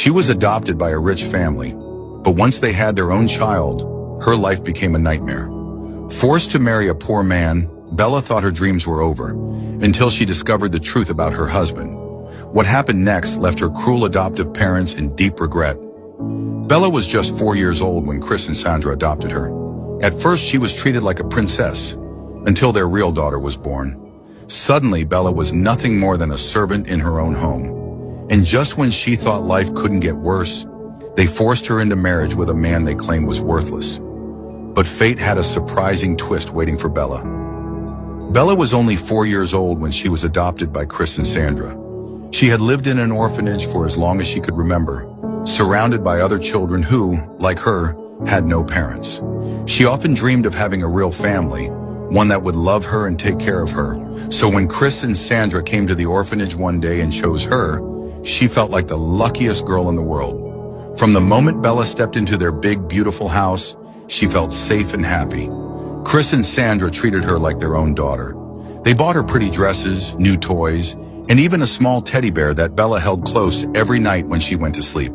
She was adopted by a rich family, but once they had their own child, her life became a nightmare. Forced to marry a poor man, Bella thought her dreams were over, until she discovered the truth about her husband. What happened next left her cruel adoptive parents in deep regret. Bella was just 4 years old when Chris and Sandra adopted her. At first, she was treated like a princess, until their real daughter was born. Suddenly, Bella was nothing more than a servant in her own home. And just when she thought life couldn't get worse, they forced her into marriage with a man they claimed was worthless. But fate had a surprising twist waiting for Bella. Bella was only 4 years old when she was adopted by Chris and Sandra. She had lived in an orphanage for as long as she could remember, surrounded by other children who, like her, had no parents. She often dreamed of having a real family, one that would love her and take care of her. So when Chris and Sandra came to the orphanage one day and chose her, she felt like the luckiest girl in the world. From the moment Bella stepped into their big, beautiful house, she felt safe and happy. Chris and Sandra treated her like their own daughter. They bought her pretty dresses, new toys, and even a small teddy bear that Bella held close every night when she went to sleep.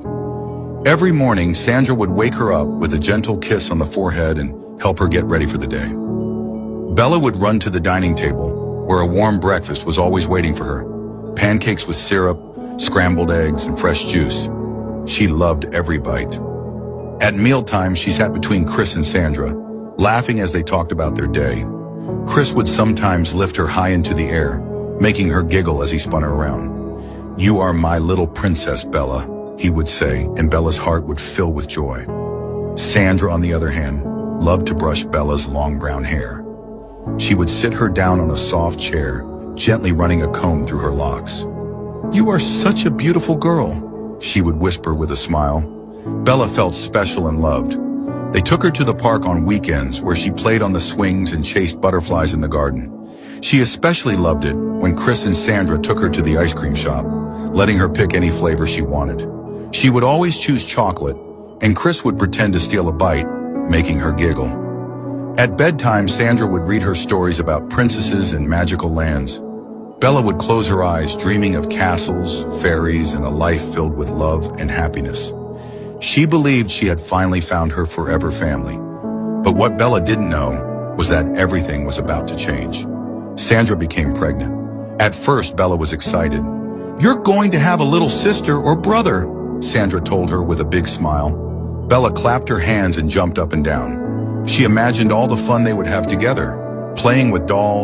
Every morning, Sandra would wake her up with a gentle kiss on the forehead and help her get ready for the day. Bella would run to the dining table, where a warm breakfast was always waiting for her. Pancakes with syrup, scrambled eggs, and fresh juice. She loved every bite. At mealtime, she sat between Chris and Sandra, laughing as they talked about their day. Chris would sometimes lift her high into the air, making her giggle as he spun her around. "You are my little princess, Bella," he would say, and Bella's heart would fill with joy. Sandra, on the other hand, loved to brush Bella's long brown hair. She would sit her down on a soft chair, gently running a comb through her locks. "You are such a beautiful girl," she would whisper with a smile. Bella felt special and loved. They took her to the park on weekends, where she played on the swings and chased butterflies in the garden. She especially loved it when Chris and Sandra took her to the ice cream shop, letting her pick any flavor she wanted. She would always choose chocolate, and Chris would pretend to steal a bite, making her giggle. At bedtime, Sandra would read her stories about princesses and magical lands. Bella would close her eyes, dreaming of castles, fairies, and a life filled with love and happiness. She believed she had finally found her forever family. But what Bella didn't know was that everything was about to change. Sandra became pregnant. At first, Bella was excited. "You're going to have a little sister or brother," Sandra told her with a big smile. Bella clapped her hands and jumped up and down. She imagined all the fun they would have together, playing with dolls,